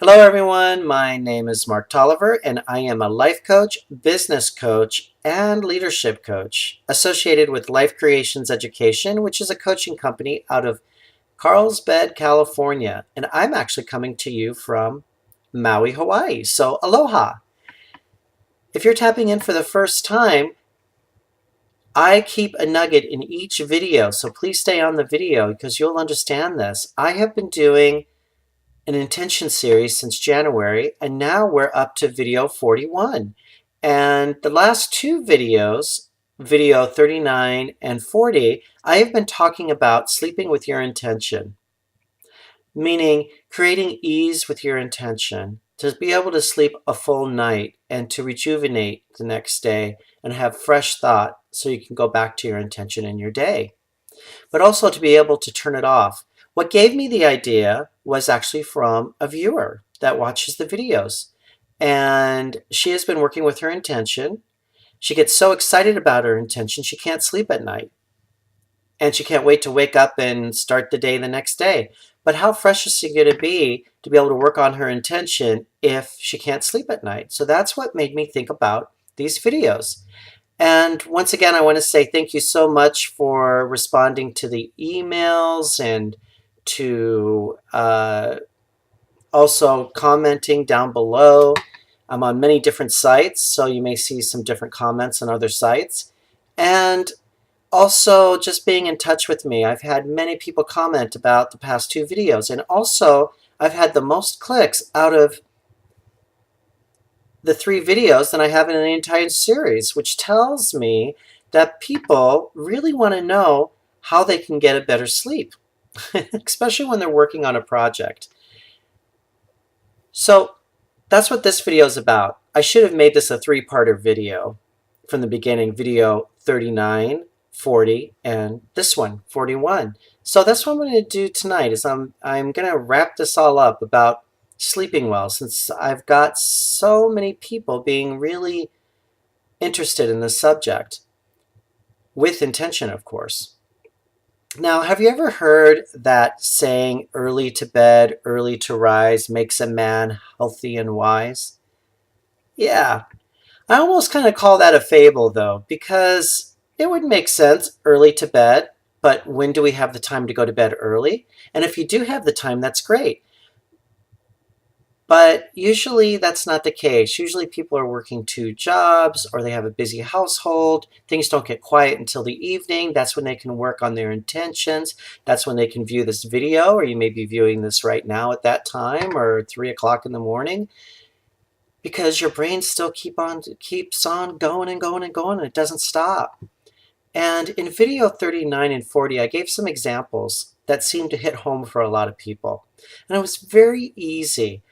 Hello, everyone. My name is Marc Tolliver, and I am a life coach, business coach, and leadership coach associated with Life Creations Education, which is a coaching company out of Carlsbad, California. And I'm actually coming to you from Maui, Hawaii. So, aloha. If you're tapping in for the first time, I keep a nugget in each video. So, please stay on the video because you'll understand this. I have been doing an intention series since January, and now we're up to video 41. And the last two videos, video 39 and 40, I have been talking about sleeping with your intention, meaning creating ease with your intention, to be able to sleep a full night and to rejuvenate the next day and have fresh thought so you can go back to your intention in your day, but also to be able to turn it off. What gave me the idea was actually from a viewer that watches the videos. And she has been working with her intention. She gets so excited about her intention, she can't sleep at night. And she can't wait to wake up and start the day the next day. But how fresh is she going to be able to work on her intention if she can't sleep at night? So that's what made me think about these videos. And once again, I want to say thank you so much for responding to the emails and to also commenting down below. I'm on many different sites, so you may see some different comments on other sites. And also just being in touch with me. I've had many people comment about the past two videos. And also, I've had the most clicks out of the three videos than I have in an entire series, which tells me that people really want to know how they can get a better sleep, especially when they're working on a project. So that's what this video is about. I should have made this a three-parter video from the beginning, video 39, 40, and this one, 41. So that's what I'm going to do tonight, is I'm going to wrap this all up about sleeping well, since I've got so many people being really interested in this subject, with intention, of course. Now, have you ever heard that saying, early to bed, early to rise makes a man healthy and wise? Yeah, I almost kind of call that a fable, though, because it would make sense, early to bed, but when do we have the time to go to bed early? And if you do have the time, that's great. But usually that's not the case. Usually people are working two jobs, or they have a busy household. Things don't get quiet until the evening. That's when they can work on their intentions. That's when they can view this video, or you may be viewing this right now at that time, or 3 o'clock in the morning, because your brain still keeps on going and going and going, and it doesn't stop. And in video 39 and 40, I gave some examples that seemed to hit home for a lot of people. And it was very easy.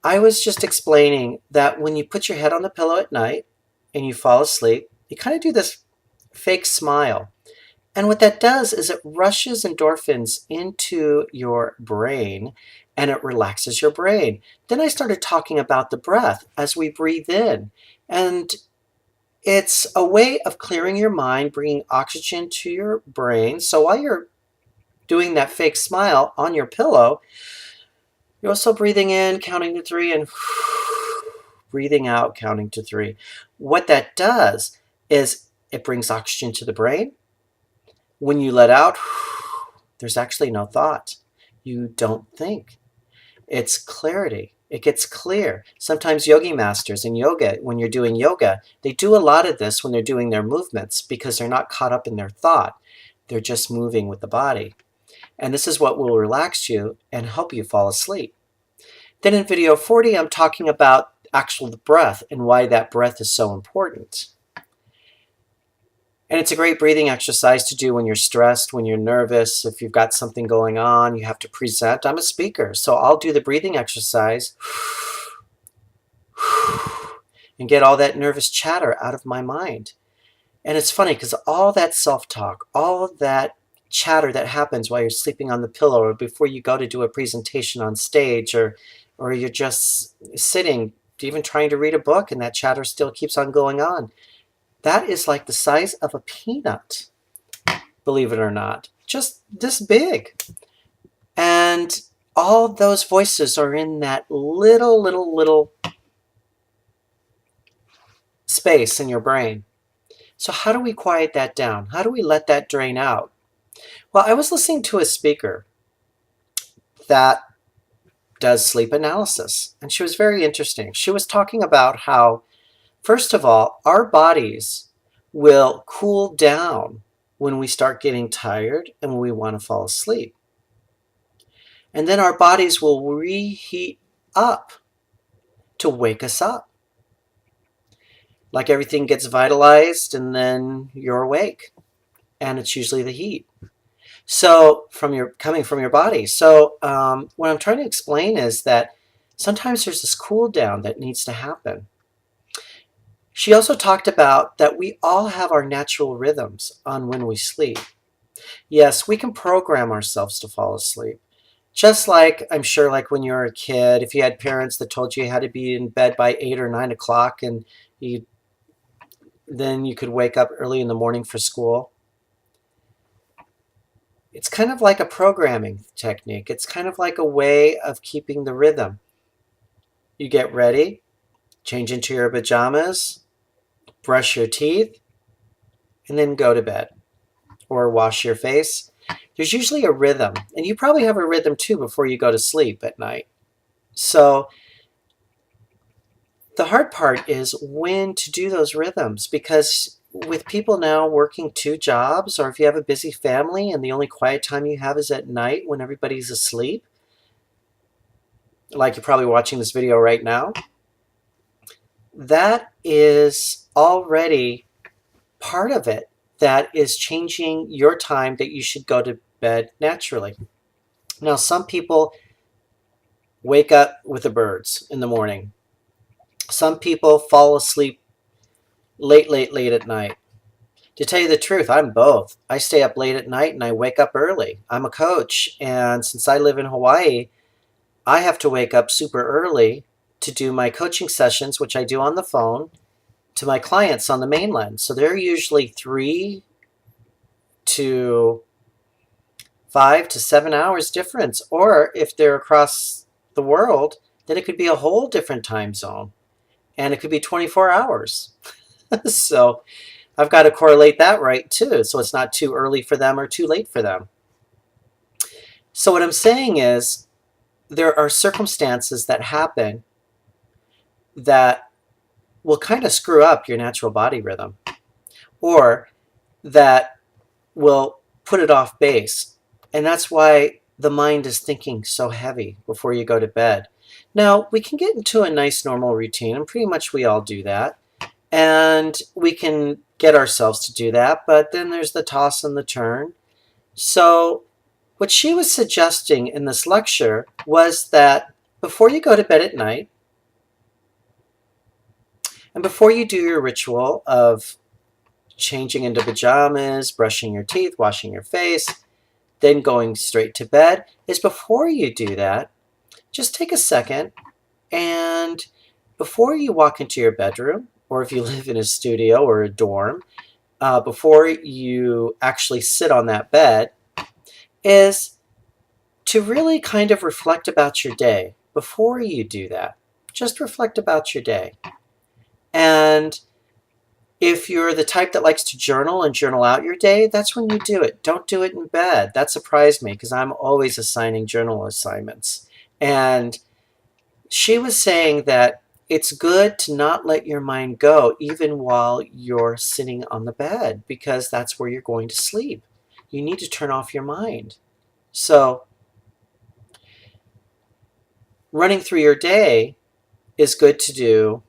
I was just explaining that when you put your head on the pillow at night and you fall asleep, you kind of do this fake smile. And what that does is it rushes endorphins into your brain and it relaxes your brain. Then I started talking about the breath as we breathe in. And it's a way of clearing your mind, bringing oxygen to your brain. So while you're doing that fake smile on your pillow, you're also breathing in, counting to 3, and breathing out, counting to 3. What that does is it brings oxygen to the brain. When you let out, there's actually no thought. You don't think. It's clarity. It gets clear. Sometimes yogi masters in yoga, when you're doing yoga, they do a lot of this when they're doing their movements because they're not caught up in their thought. They're just moving with the body. And this is what will relax you and help you fall asleep. Then in video 40, I'm talking about actual breath and why that breath is so important. And it's a great breathing exercise to do when you're stressed, when you're nervous, if you've got something going on, you have to present. I'm a speaker, so I'll do the breathing exercise and get all that nervous chatter out of my mind. And it's funny because all that self-talk, all that chatter that happens while you're sleeping on the pillow or before you go to do a presentation on stage, or you're just sitting, even trying to read a book, and that chatter still keeps on going on. That is like the size of a peanut, believe it or not, just this big. And all those voices are in that little space in your brain. So how do we quiet that down? How do we let that drain out? Well, I was listening to a speaker that does sleep analysis, and she was very interesting. She was talking about how, first of all, our bodies will cool down when we start getting tired and when we want to fall asleep. And then our bodies will reheat up to wake us up. Like everything gets vitalized and then you're awake. And it's usually the heat. So coming from your body. So what I'm trying to explain is that sometimes there's this cool down that needs to happen. She also talked about that we all have our natural rhythms on when we sleep. Yes, we can program ourselves to fall asleep. Just like, I'm sure, like when you were a kid, if you had parents that told you had to be in bed by 8 or 9 o'clock and then you could wake up early in the morning for school. It's kind of like a programming technique. It's kind of like a way of keeping the rhythm. You get ready, change into your pajamas, brush your teeth, and then go to bed or wash your face. There's usually a rhythm, and you probably have a rhythm too before you go to sleep at night. So the hard part is when to do those rhythms, because with people now working 2 jobs, or if you have a busy family and the only quiet time you have is at night when everybody's asleep, like you're probably watching this video right now, that is already part of it that is changing your time that you should go to bed naturally. Now, some people wake up with the birds in the morning. Some people fall asleep late at night. To tell you the truth, I'm both. I stay up late at night and I wake up early. I'm a coach, and since I live in Hawaii, I have to wake up super early to do my coaching sessions, which I do on the phone, to my clients on the mainland. So they're usually 3 to 5 to 7 hours difference. Or if they're across the world, then it could be a whole different time zone. And it could be 24 hours. So I've got to correlate that right too. So it's not too early for them or too late for them. So what I'm saying is there are circumstances that happen that will kind of screw up your natural body rhythm, or that will put it off base. And that's why the mind is thinking so heavy before you go to bed. Now, we can get into a nice normal routine, and pretty much we all do that. And we can get ourselves to do that, but then there's the toss and the turn. So what she was suggesting in this lecture was that before you go to bed at night, and before you do your ritual of changing into pajamas, brushing your teeth, washing your face, then going straight to bed, is before you do that, just take a second, and before you walk into your bedroom, or if you live in a studio or a dorm, before you actually sit on that bed, is to really kind of reflect about your day. Before you do that, just reflect about your day. And if you're the type that likes to journal and journal out your day, that's when you do it. Don't do it in bed. That surprised me because I'm always assigning journal assignments. And she was saying that it's good to not let your mind go even while you're sitting on the bed, because that's where you're going to sleep. You need to turn off your mind. So running through your day is good to do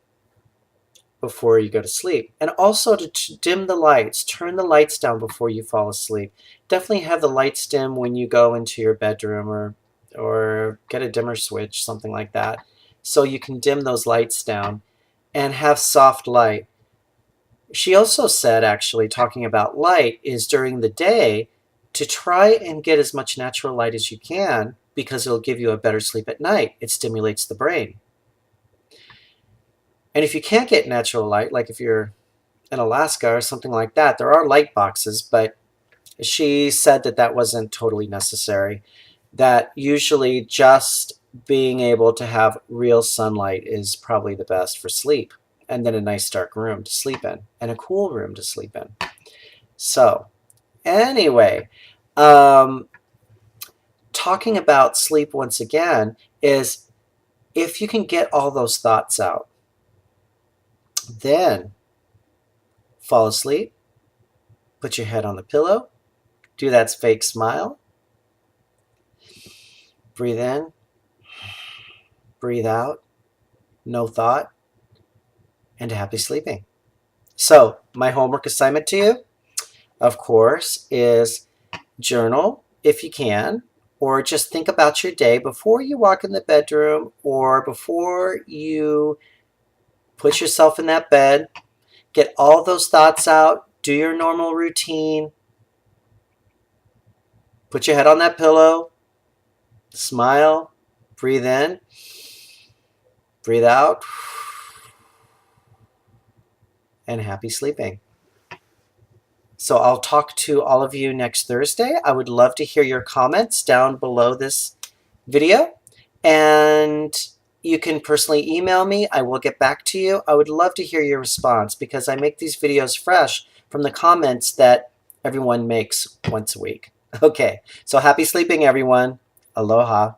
before you go to sleep. And also to dim the lights. Turn the lights down before you fall asleep. Definitely have the lights dim when you go into your bedroom, or get a dimmer switch, something like that, so you can dim those lights down and have soft light. She also said, actually, talking about light, is during the day to try and get as much natural light as you can, because it'll give you a better sleep at night. It stimulates the brain. And if you can't get natural light, like if you're in Alaska or something like that, there are light boxes, but she said that that wasn't totally necessary. that usually just being able to have real sunlight is probably the best for sleep. And then a nice dark room to sleep in and a cool room to sleep in. So anyway, talking about sleep once again is if you can get all those thoughts out, then fall asleep, put your head on the pillow, do that fake smile, breathe in, breathe out, no thought, and happy sleeping. So my homework assignment to you, of course, is journal if you can, or just think about your day before you walk in the bedroom or before you put yourself in that bed. Get all those thoughts out, do your normal routine, put your head on that pillow, smile, breathe in, breathe out, and happy sleeping. So I'll talk to all of you next Thursday. I would love to hear your comments down below this video. And you can personally email me. I will get back to you. I would love to hear your response because I make these videos fresh from the comments that everyone makes once a week. Okay, so happy sleeping, everyone. Aloha.